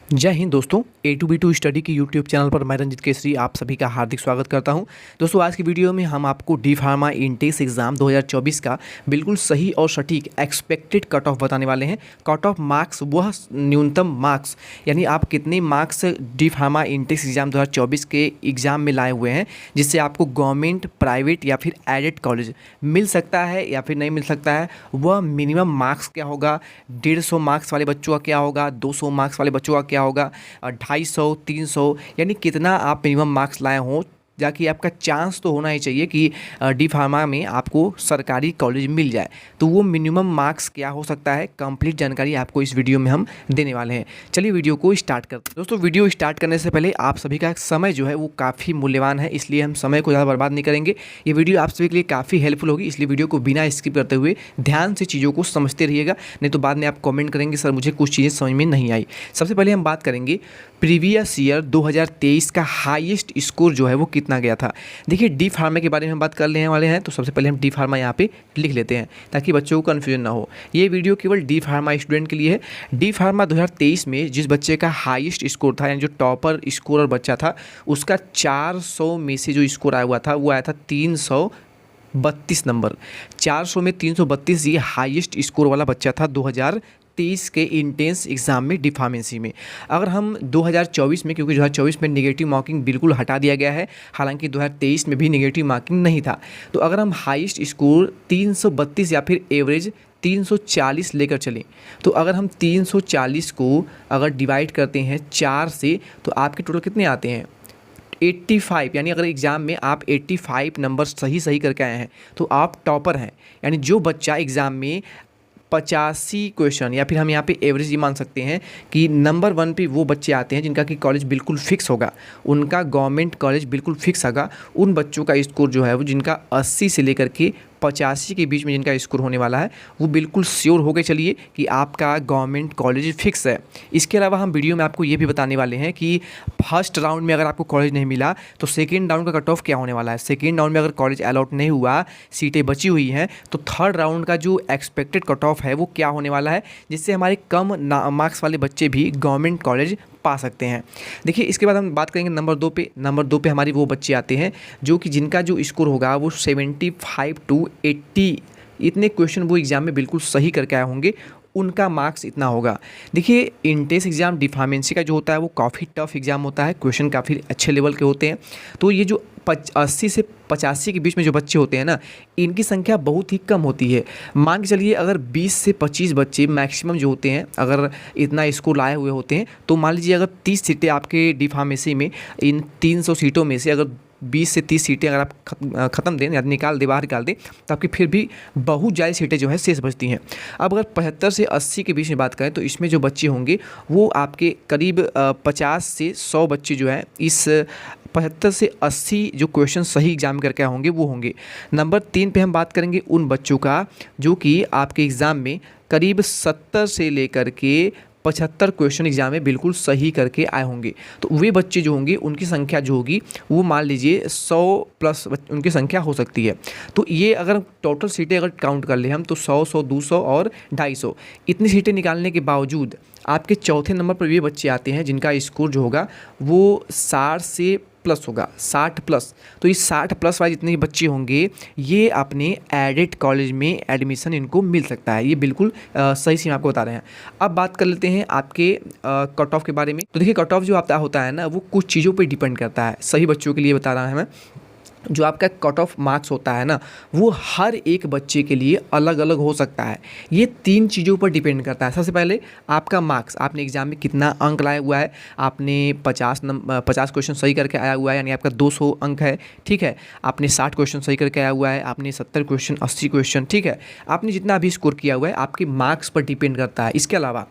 जय हिंद दोस्तों। A2B2 study की यूट्यूब चैनल पर मैं रंजित केसरी आप सभी का हार्दिक स्वागत करता हूं। दोस्तों आज की वीडियो में हम आपको डी फार्मा इंटेंस एग्ज़ाम 2024 का बिल्कुल सही और सटीक एक्सपेक्टेड कट ऑफ बताने वाले हैं। कट ऑफ मार्क्स वह न्यूनतम मार्क्स यानी आप कितने marks D pharma intense exam 2024 के एग्ज़ाम में लाए हुए हैं जिससे आपको गवर्नमेंट, प्राइवेट या फिर एडेड कॉलेज मिल सकता है या फिर नहीं मिल सकता है। वह मिनिमम मार्क्स क्या होगा, 150 मार्क्स वाले बच्चों का क्या होगा, 200 मार्क्स वाले बच्चों का क्या होगा, 250, 300 यानी कितना आप मिनिमम मार्क्स लाए हों जाकि आपका चांस तो होना ही चाहिए कि डी फार्मा में आपको सरकारी कॉलेज मिल जाए। तो वो मिनिमम मार्क्स क्या हो सकता है, कंप्लीट जानकारी आपको इस वीडियो में हम देने वाले हैं। चलिए वीडियो को स्टार्ट करते हैं। दोस्तों वीडियो स्टार्ट करने से पहले आप सभी का समय जो है वो काफ़ी मूल्यवान है, इसलिए हम समय को ज़्यादा बर्बाद नहीं करेंगे। ये वीडियो आप सभी के लिए काफ़ी हेल्पफुल होगी, इसलिए वीडियो को बिना स्किप करते हुए ध्यान से चीज़ों को समझते रहिएगा, नहीं तो बाद में आप कॉमेंट करेंगे सर मुझे कुछ चीज़ें समझ में नहीं आई। सबसे पहले हम बात करेंगे प्रीवियस ईयर 2023 का हाईएस्ट स्कोर जो है वो कितना गया था। देखिए डी फार्मा के बारे में हम बात कर लेने वाले हैं, तो सबसे पहले हम डी फार्मा यहाँ पे लिख लेते हैं ताकि बच्चों को कन्फ्यूजन ना हो। ये वीडियो केवल डी फार्मा स्टूडेंट के लिए है। डी फार्मा 2023 में जिस बच्चे का हाईएस्ट स्कोर था यानी जो टॉपर स्कोरर बच्चा था उसका 400 में से जो स्कोर आया हुआ था वो आया था 332 नंबर। 400 में 332 ये हाईएस्ट स्कोर वाला बच्चा था 2023 के इंटेंस एग्ज़ाम में डी फार्मेसी में। अगर हम 2024 में, क्योंकि 2024 में नेगेटिव मार्किंग बिल्कुल हटा दिया गया है, हालांकि 2023 में भी नेगेटिव मार्किंग नहीं था, तो अगर हम हाईएस्ट स्कोर 332 या फिर एवरेज 340 लेकर चलें तो अगर हम 340 को अगर डिवाइड करते हैं 4 से तो आपके टोटल कितने आते हैं 85। यानी अगर एग्ज़ाम में आप 85 नंबर सही करके आए हैं तो आप टॉपर हैं। यानी जो बच्चा एग्ज़ाम में 85 क्वेश्चन या फिर हम यहाँ पे एवरेज ये मान सकते हैं कि नंबर 1 पे वो बच्चे आते हैं जिनका कि कॉलेज बिल्कुल फिक्स होगा, उनका गवर्नमेंट कॉलेज बिल्कुल फिक्स होगा। उन बच्चों का स्कोर जो है वो जिनका 80 से लेकर के 85 के बीच में जिनका स्कोर होने वाला है वो बिल्कुल श्योर हो गए चलिए कि आपका गवर्नमेंट कॉलेज फिक्स है। इसके अलावा हम वीडियो में आपको ये भी बताने वाले हैं कि फर्स्ट राउंड में अगर आपको कॉलेज नहीं मिला तो सेकेंड राउंड का कट ऑफ क्या होने वाला है। सेकेंड राउंड में अगर कॉलेज अलॉट नहीं हुआ, सीटें बची हुई हैं, तो थर्ड राउंड का जो एक्सपेक्टेड कट ऑफ है वो क्या होने वाला है, जिससे हमारे कम मार्क्स वाले बच्चे भी गवर्नमेंट कॉलेज पा सकते हैं। देखिए इसके बाद हम बात करेंगे नंबर 2 पे। नंबर 2 पे हमारी वो बच्चे आते हैं जो कि जिनका जो स्कोर होगा वो 75 to 80 इतने क्वेश्चन वो एग्ज़ाम में बिल्कुल सही करके आए होंगे, उनका मार्क्स इतना होगा। देखिए इंटेंस एग्ज़ाम डी फार्मेसी का जो होता है वो काफ़ी टफ एग्ज़ाम होता है, क्वेश्चन काफ़ी अच्छे लेवल के होते हैं। तो ये जो 80 से 85 के बीच में जो बच्चे होते हैं ना, इनकी संख्या बहुत ही कम होती है। मान के चलिए अगर 20 से 25 बच्चे मैक्सिमम जो होते हैं अगर इतना स्कोर लाए हुए होते हैं तो मान लीजिए अगर 30 सीटें आपके डी फार्मेसी में, इन 300 सीटों में से अगर 20 से 30 सीटें अगर आप ख़त्म दें या निकाल दें, बाहर निकाल दें, तो आपकी फिर भी बहुत ज़्यादा सीटें जो है शेष बचती हैं। अब अगर 75 से 80 के बीच में बात करें तो इसमें जो बच्चे होंगे वो आपके करीब 50 से 100 बच्चे जो हैं इस 75 से 80 जो क्वेश्चन सही एग्जाम करके होंगे वो होंगे। नंबर 3 पे हम बात करेंगे उन बच्चों का जो कि आपके एग्ज़ाम में करीब 70 से लेकर के 75 क्वेश्चन एग्जाम में बिल्कुल सही करके आए होंगे। तो वे बच्चे जो होंगे उनकी संख्या जो होगी वो मान लीजिए 100 प्लस उनकी संख्या हो सकती है। तो ये अगर टोटल सीटें अगर काउंट कर ले हम तो 100, 200 और 250 इतनी सीटें निकालने के बावजूद आपके चौथे नंबर पर ये बच्चे आते हैं जिनका स्कोर जो होगा वो 60 से प्लस होगा, 60 प्लस। तो इस 60 प्लस वाले जितने बच्चे होंगे ये अपने एडेड कॉलेज में एडमिशन इनको मिल सकता है। ये बिल्कुल सही से हम आपको बता रहे हैं। अब बात कर लेते हैं आपके कट ऑफ के बारे में। तो देखिए कट ऑफ जो आपका होता है ना वो कुछ चीज़ों पे डिपेंड करता है, सही बच्चों के लिए बता रहा है मैं। जो आपका कट ऑफ मार्क्स होता है ना वो हर एक बच्चे के लिए अलग अलग हो सकता है। ये 3 चीज़ों पर डिपेंड करता है। सबसे पहले आपका मार्क्स, आपने एग्ज़ाम में कितना अंक लाया हुआ है, आपने 50 क्वेश्चन सही करके आया हुआ है यानी आपका 200 अंक है, ठीक है। आपने 60 क्वेश्चन सही करके आया हुआ है, आपने 70 क्वेश्चन, 80 क्वेश्चन, ठीक है। आपने जितना भी स्कोर किया हुआ है आपके मार्क्स पर डिपेंड करता है। इसके अलावा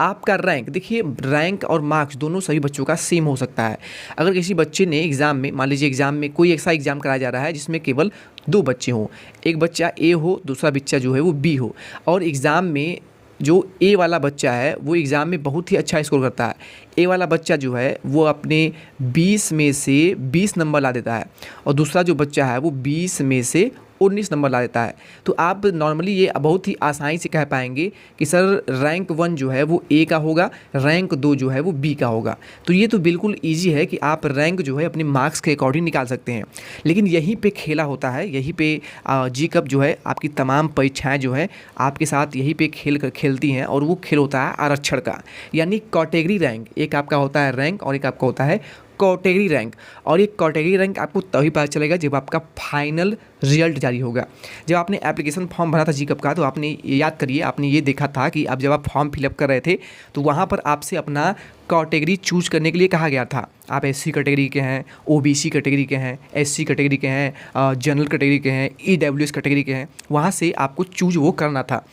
आपका रैंक, देखिए रैंक और मार्क्स दोनों सभी बच्चों का सेम हो सकता है। अगर किसी बच्चे ने एग्ज़ाम में, मान लीजिए एग्ज़ाम में कोई ऐसा एग्ज़ाम कराया जा रहा है जिसमें केवल 2 बच्चे हों, एक बच्चा ए हो, दूसरा बच्चा जो है वो बी हो, और एग्ज़ाम में जो ए वाला बच्चा है वो एग्ज़ाम में बहुत ही अच्छा स्कोर करता है, ए वाला बच्चा जो है वो अपने 20 में से 20 नंबर ला देता है, और दूसरा जो बच्चा है वो 20 में से 19 नंबर ला देता है। तो आप नॉर्मली ये बहुत ही आसानी से कह पाएंगे कि सर रैंक 1 जो है वो ए का होगा, रैंक 2 जो है वो बी का होगा। तो ये तो बिल्कुल ईजी है कि आप रैंक जो है अपने मार्क्स के अकॉर्डिंग निकाल सकते हैं। लेकिन यहीं पे खेला होता है, यहीं पे जी कप जो है आपकी तमाम परीक्षाएं जो है आपके साथ यहीं पे खेलती हैं, और वो खेल होता है आरक्षण का, यानी कैटेगरी रैंक। एक आपका होता है रैंक और एक आपका होता है कैटेगरी रैंक। और ये कैटेगरी रैंक आपको तभी पता चलेगा जब आपका फाइनल रिजल्ट जारी होगा। जब आपने एप्लीकेशन फॉर्म भरा था जी कप का, तो आपने याद करिए, आपने ये देखा था कि जब आप फॉर्म फिलअप कर रहे थे तो वहाँ पर आपसे अपना कैटेगरी चूज करने के लिए कहा गया था। आप एससी कैटेगरी के हैं, ओबीसी कैटेगरी के हैं, एससी कैटेगरी के हैं, जनरल कैटेगरी के हैं, ईडब्ल्यूएस कैटेगरी के हैं, वहाँ से आपको चूज वो करना था।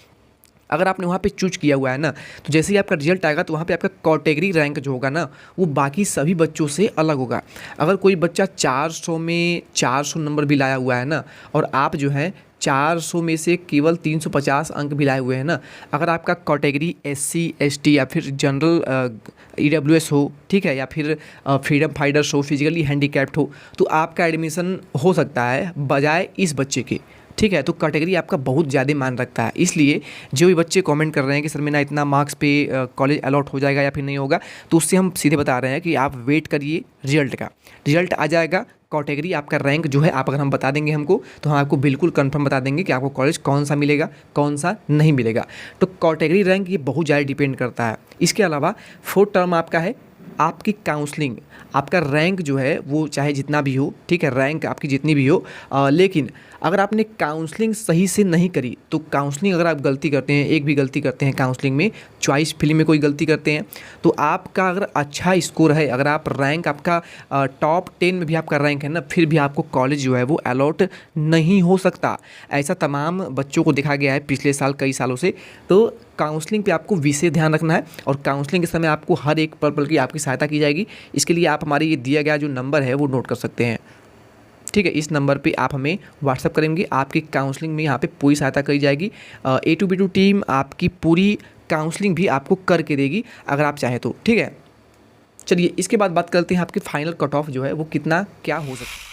अगर आपने वहाँ पे चूज किया हुआ है ना, तो जैसे ही आपका रिजल्ट आएगा तो वहाँ पे आपका कैटेगरी रैंक जो होगा ना, वो बाकी सभी बच्चों से अलग होगा। अगर कोई बच्चा 400 में 400 नंबर भी लाया हुआ है ना, और आप जो है 400 में से केवल 350 अंक भी लाए हुए हैं ना, अगर आपका कैटेगरी एससी एसटी या फिर जनरल ईडब्ल्यूएस हो, ठीक है, या फिर फ्रीडम फाइटर्स हो, फिजिकली हैंडीकैप्ड हो, तो आपका एडमिशन हो सकता है बजाय इस बच्चे के। ठीक है, तो कैटेगरी आपका बहुत ज़्यादा मान रखता है। इसलिए जो भी बच्चे कमेंट कर रहे हैं कि सर मेरा इतना मार्क्स पे कॉलेज अलॉट हो जाएगा या फिर नहीं होगा, तो उससे हम सीधे बता रहे हैं कि आप वेट करिए रिजल्ट का। रिजल्ट आ जाएगा, कैटेगरी आपका रैंक जो है आप अगर हम बता देंगे हमको, तो हम आपको बिल्कुल कंफर्म बता देंगे कि आपको कॉलेज कौन सा मिलेगा, कौन सा नहीं मिलेगा। तो कैटेगरी रैंक ये बहुत ज़्यादा डिपेंड करता है। इसके अलावा 4th टर्म आपका है आपकी काउंसलिंग। आपका रैंक जो है वो चाहे जितना भी हो, ठीक है, रैंक आपकी जितनी भी हो, लेकिन अगर आपने काउंसलिंग सही से नहीं करी, तो काउंसलिंग अगर आप गलती करते हैं, एक भी गलती करते हैं काउंसलिंग में, चॉइस फिलिंग में कोई गलती करते हैं, तो आपका अगर अच्छा स्कोर है, अगर आप रैंक आपका टॉप 10 में भी आपका रैंक है ना, फिर भी आपको कॉलेज जो है वो अलॉट नहीं हो सकता। ऐसा तमाम बच्चों को देखा गया है पिछले साल, कई सालों से। तो काउंसलिंग पे आपको विशेष ध्यान रखना है, और काउंसलिंग के समय आपको हर एक पल की आपकी सहायता की जाएगी। इसके लिए आप हमारे ये दिया गया जो नंबर है वो नोट कर सकते हैं, ठीक है। इस नंबर पे आप हमें व्हाट्सअप करेंगे, आपकी काउंसलिंग में यहाँ पे पूरी सहायता करी जाएगी। A2B2 टीम आपकी पूरी काउंसलिंग भी आपको करके देगी अगर आप चाहें तो, ठीक है। चलिए इसके बाद बात करते हैं आपकी फाइनल कट ऑफ जो है वो कितना क्या हो सकता है।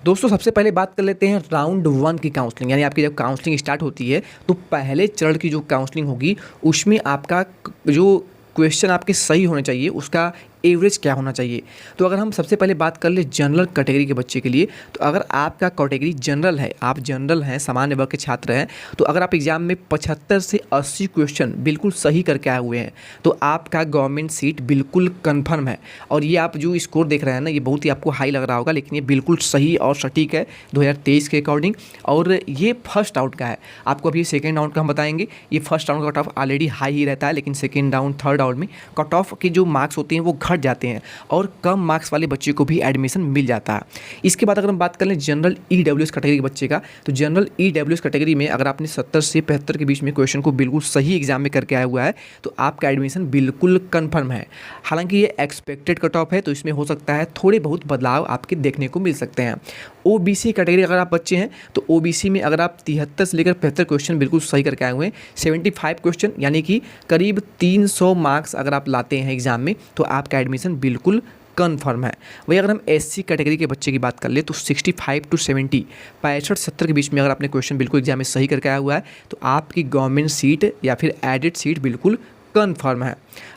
दोस्तों सबसे पहले बात कर लेते हैं राउंड 1 की काउंसलिंग, यानी आपकी जब काउंसलिंग स्टार्ट होती है तो पहले चरण की जो काउंसलिंग होगी उसमें आपका जो क्वेश्चन आपके सही होने चाहिए उसका एवरेज क्या होना चाहिए। तो अगर हम सबसे पहले बात कर ले जनरल कैटेगरी के बच्चे के लिए, तो अगर आपका कैटेगरी जनरल है, आप जनरल हैं, सामान्य वर्ग के छात्र हैं, तो अगर आप एग्जाम में 75 से 80 क्वेश्चन बिल्कुल सही करके आए हुए हैं, तो आपका गवर्नमेंट सीट बिल्कुल कन्फर्म है। और ये आप जो स्कोर देख रहे हैं ना, ये बहुत ही आपको हाई लग रहा होगा, लेकिन ये बिल्कुल सही और सटीक है 2023 के अकॉर्डिंग। और ये फर्स्ट राउंड का है, आपको अभी सेकेंड राउंड का हम बताएंगे। ये फर्स्ट राउंड का कट ऑफ ऑलरेडी हाई ही रहता है, लेकिन सेकेंड राउंड थर्ड राउंड में कट ऑफ के जो मार्क्स होते हैं वो घट जाते हैं, और कम मार्क्स वाले बच्चे को भी एडमिशन मिल जाता है। इसके बाद अगर हम बात कर लें जनरल ईडब्ल्यूएस कैटेगरी के बच्चे का, तो जनरल ईडब्ल्यूएस कैटेगरी में अगर आपने 70 से 75 के बीच में क्वेश्चन को बिल्कुल सही एग्जाम में करके आया हुआ है, तो आपका एडमिशन बिल्कुल कन्फर्म है। हालांकि ये एक्सपेक्टेड कट ऑफ है, तो इसमें हो सकता है थोड़े बहुत बदलाव आपके देखने को मिल सकते हैं। ओबीसी कैटेगरी अगर आप बच्चे हैं, तो ओबीसी में अगर आप 73 से लेकर 75 क्वेश्चन बिल्कुल सही करके आए हुए हैं, 75 क्वेश्चन यानी कि करीब 300 मार्क्स अगर आप लाते हैं एग्जाम में, तो आपका एडमिशन बिल्कुल कन्फर्म है। वही अगर हम एससी कैटेगरी के बच्चे की बात कर ले, तो 65 to 70 65-70 के बीच में अगर आपने क्वेश्चन बिल्कुल एग्जाम में सही करके आया हुआ है, तो आपकी गवर्नमेंट सीट या फिर एडेड सीट बिल्कुल कन्फर्म है।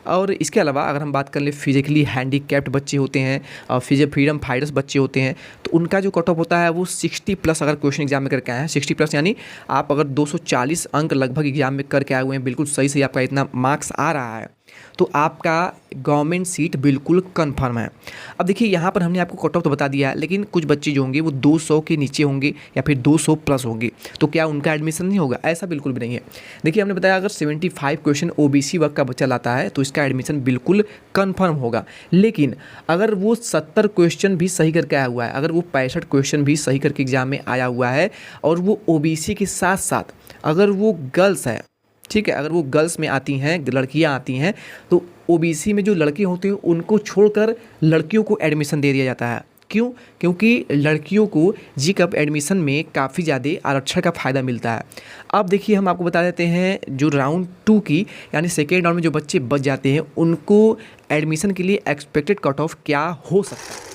और इसके अलावा अगर हम बात कर ले फिजिकली हैंडीकैप्ड बच्चे होते हैं, फ्रीडम फाइटर्स बच्चे होते हैं, तो उनका जो कट ऑफ होता है वो 60+ अगर क्वेश्चन एग्जाम में करके आए हैं, 60+ यानी आप अगर 240 अंक लगभग एग्जाम में करके आए हुए हैं, बिल्कुल सही आपका इतना मार्क्स आ रहा है, तो आपका गवर्नमेंट सीट बिल्कुल कन्फर्म है। अब देखिए यहाँ पर हमने आपको कट ऑफ तो बता दिया है, लेकिन कुछ बच्चे जो होंगे वो 200 के नीचे होंगे या फिर 200+ होंगे, तो क्या उनका एडमिशन नहीं होगा? ऐसा बिल्कुल भी नहीं है। देखिए हमने बताया अगर 75 क्वेश्चन ओबीसी वर्ग का बच्चा लाता है तो इसका एडमिशन बिल्कुल कन्फर्म होगा। लेकिन अगर वो 70 क्वेश्चन भी सही करके आया हुआ है, अगर वो 65 क्वेश्चन भी सही करके एग्जाम में आया हुआ है, और वो ओबीसी के साथ साथ अगर वो गर्ल्स है, ठीक है, अगर वो गर्ल्स में आती हैं, लड़कियां आती हैं, तो ओबीसी में जो लड़के होते हैं उनको छोड़कर लड़कियों को एडमिशन दे दिया जाता है। क्यों? क्योंकि लड़कियों को जी कप एडमिशन में काफ़ी ज़्यादा आरक्षण का फ़ायदा मिलता है। अब देखिए हम आपको बता देते हैं जो राउंड 2 की यानी सेकेंड राउंड में जो बच्चे बच जाते हैं उनको एडमिशन के लिए एक्सपेक्टेड कट ऑफ क्या हो सकता है।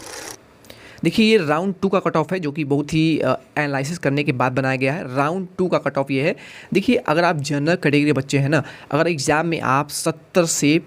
देखिए ये राउंड 2 का कट ऑफ है, जो कि बहुत ही एनालिसिस करने के बाद बनाया गया है। राउंड 2 का कट ऑफ ये है। देखिए अगर आप जनरल कैटेगरी बच्चे हैं ना, अगर एग्ज़ाम में आप 70 से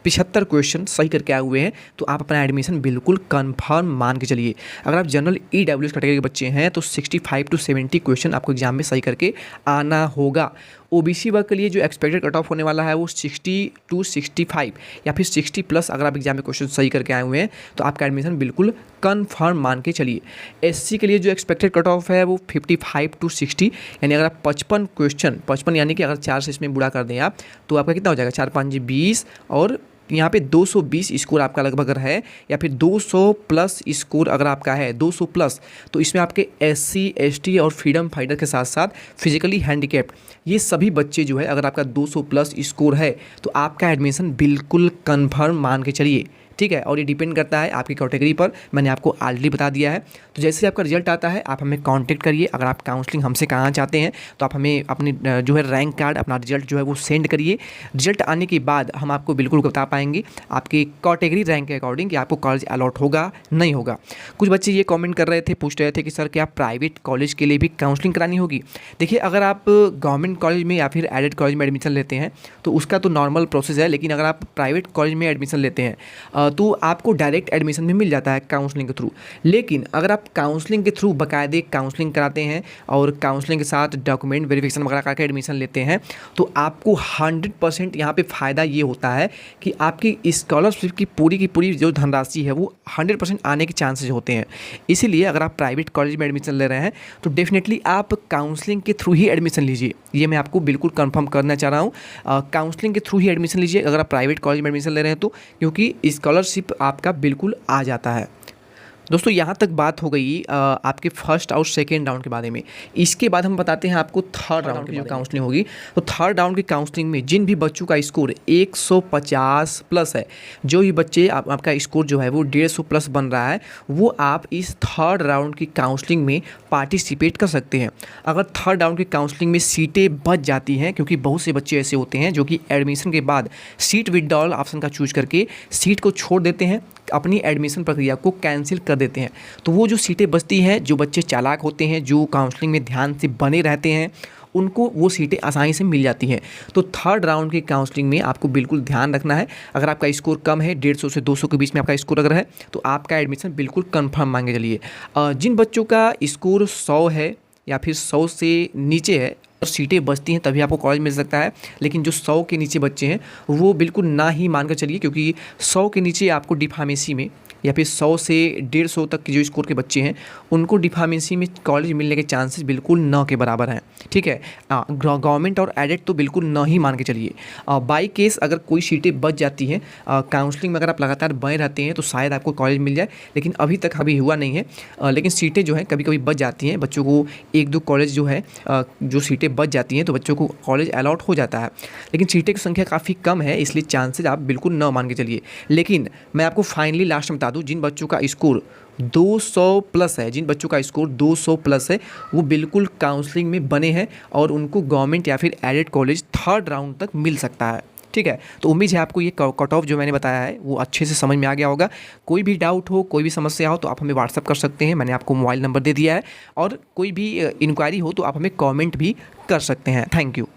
75 क्वेश्चन सही करके आए हुए हैं तो आप अपना एडमिशन बिल्कुल कंफर्म मान के चलिए। अगर आप जनरल EWS कैटेगरी के बच्चे हैं तो 65 to 70 क्वेश्चन आपको एग्जाम में सही करके आना होगा। OBC वर्ग के लिए जो एक्सपेक्टेड कट ऑफ होने वाला है वो 60 to 65 या फिर 60 प्लस अगर आप एग्जाम में क्वेश्चन सही करके आए हुए हैं तो आपका एडमिशन बिल्कुल कन्फर्म मान के चलिए। SC के लिए जो एक्सपेक्टेड कट ऑफ है वो 55 to 60, यानी अगर आप 55 क्वेश्चन, 55 यानी कि अगर 4 से इसमें बुरा कर दें आप तो आपका कितना हो जाएगा, 4 5 20 और यहाँ पे 220 स्कोर आपका लगभग अगर है या फिर 200 प्लस स्कोर अगर आपका है 200 प्लस, तो इसमें आपके SC ST और फ्रीडम फाइटर के साथ साथ फिजिकली हैंडीकैप्ड ये सभी बच्चे जो है अगर आपका 200 प्लस स्कोर है तो आपका एडमिशन बिल्कुल कन्फर्म मान के चलिए। ठीक है, और ये डिपेंड करता है आपकी कैटेगरी पर, मैंने आपको ऑलरेडी बता दिया है। तो जैसे आपका रिजल्ट आता है आप हमें कांटेक्ट करिए। अगर आप काउंसलिंग हमसे कराना चाहते हैं तो आप हमें अपनी जो है रैंक कार्ड, अपना रिजल्ट जो है वो सेंड करिए। रिजल्ट आने के बाद हम आपको बिल्कुल बता पाएंगे आपकी कैटेगरी रैंक के अकॉर्डिंग कि आपको कॉलेज अलॉट होगा नहीं होगा। कुछ बच्चे ये कॉमेंट कर रहे थे, पूछ रहे थे कि सर क्या प्राइवेट कॉलेज के लिए भी काउंसलिंग करानी होगी। देखिए अगर आप गवर्नमेंट कॉलेज में या फिर एडेड कॉलेज में एडमिशन लेते हैं तो उसका तो नॉर्मल प्रोसेस है, लेकिन अगर आप प्राइवेट कॉलेज में एडमिशन लेते हैं तो आपको डायरेक्ट एडमिशन भी मिल जाता है काउंसलिंग के थ्रू। लेकिन अगर आप काउंसलिंग के थ्रू बाकायदे काउंसलिंग कराते हैं और काउंसलिंग के साथ डॉक्यूमेंट वेरिफिकेशन वगैरह करके एडमिशन लेते हैं तो आपको 100% यहाँ पे फ़ायदा ये होता है कि आपकी स्कॉलरशिप की पूरी जो धनराशि है वो 100% आने के चांसेस होते हैं। इसीलिए अगर आप प्राइवेट कॉलेज में एडमिशन ले रहे हैं तो डेफिनेटली आप काउंसलिंग के थ्रू ही एडमिशन लीजिए। ये मैं आपको बिल्कुल कंफर्म करना चाह रहा हूँ, काउंसलिंग के थ्रू ही एडमिशन लीजिए अगर आप प्राइवेट कॉलेज में एडमिशन ले रहे हैं तो, क्योंकि स्कॉलरशिप आपका बिल्कुल आ जाता है। दोस्तों यहाँ तक बात हो गई आपके फर्स्ट और सेकेंड राउंड के बारे में। इसके बाद हम बताते हैं आपको थर्ड राउंड की जो काउंसलिंग होगी। तो थर्ड राउंड की काउंसलिंग में जिन भी बच्चों का स्कोर 150 प्लस है, जो भी बच्चे आपका स्कोर जो है वो 150 प्लस बन रहा है, वो आप इस थर्ड राउंड की काउंसलिंग में पार्टिसिपेट कर सकते हैं। अगर थर्ड राउंड की काउंसलिंग में सीटें बच जाती हैं, क्योंकि बहुत से बच्चे ऐसे होते हैं जो कि एडमिशन के बाद सीट विड्रॉल ऑप्शन का चूज करके सीट को छोड़ देते हैं, अपनी एडमिशन प्रक्रिया को कैंसिल कर देते हैं, तो वो जो सीटें बचती हैं, जो बच्चे चालाक होते हैं, जो काउंसलिंग में ध्यान से बने रहते हैं, उनको वो सीटें आसानी से मिल जाती हैं। तो थर्ड राउंड की काउंसलिंग में आपको बिल्कुल ध्यान रखना है। अगर आपका स्कोर कम है, 150 से 200 के बीच में आपका स्कोर अगर है तो आपका एडमिशन बिल्कुल कन्फर्म मांगे चलिए। जिन बच्चों का स्कोर 100 है या फिर 100 से नीचे है और सीटें बचती हैं तभी आपको कॉलेज मिल सकता है, लेकिन जो 100 के नीचे बच्चे हैं वो बिल्कुल ना ही मान कर चलिए, क्योंकि 100 के नीचे आपको डी फार्मेसी में या फिर 100 से 150 तक के जो स्कोर के बच्चे हैं उनको डी फार्मेसी में कॉलेज मिलने के चांसेस बिल्कुल न के बराबर हैं। ठीक है, गवर्नमेंट और एडेड तो बिल्कुल न ही मान के चलिए। बाई केस अगर कोई सीटें बच जाती हैं, काउंसलिंग में अगर आप लगातार बने रहते हैं तो शायद आपको कॉलेज मिल जाए, लेकिन अभी तक अभी हुआ नहीं है। लेकिन सीटें जो हैं कभी कभी बच जाती हैं, बच्चों को 1-2 कॉलेज जो है जो सीटें बच जाती हैं तो बच्चों को कॉलेज अलॉट हो जाता है, लेकिन सीटें की संख्या काफ़ी कम है, इसलिए चांसेस आप बिल्कुल न मान के चलिए। लेकिन मैं आपको फाइनली लास्ट में बता दूं, जिन बच्चों का स्कोर 200 प्लस है, जिन बच्चों का स्कोर 200 प्लस है, वो बिल्कुल काउंसलिंग में बने हैं और उनको गवर्नमेंट या फिर एडेड कॉलेज थर्ड राउंड तक मिल सकता है। ठीक है, तो उम्मीद है आपको ये कट ऑफ जो मैंने बताया है वो अच्छे से समझ में आ गया होगा। कोई भी डाउट हो, कोई भी समस्या हो तो आप हमें व्हाट्सअप कर सकते हैं, मैंने आपको मोबाइल नंबर दे दिया है, और कोई भी इंक्वायरी हो तो आप हमें कमेंट भी कर सकते हैं। Thank you.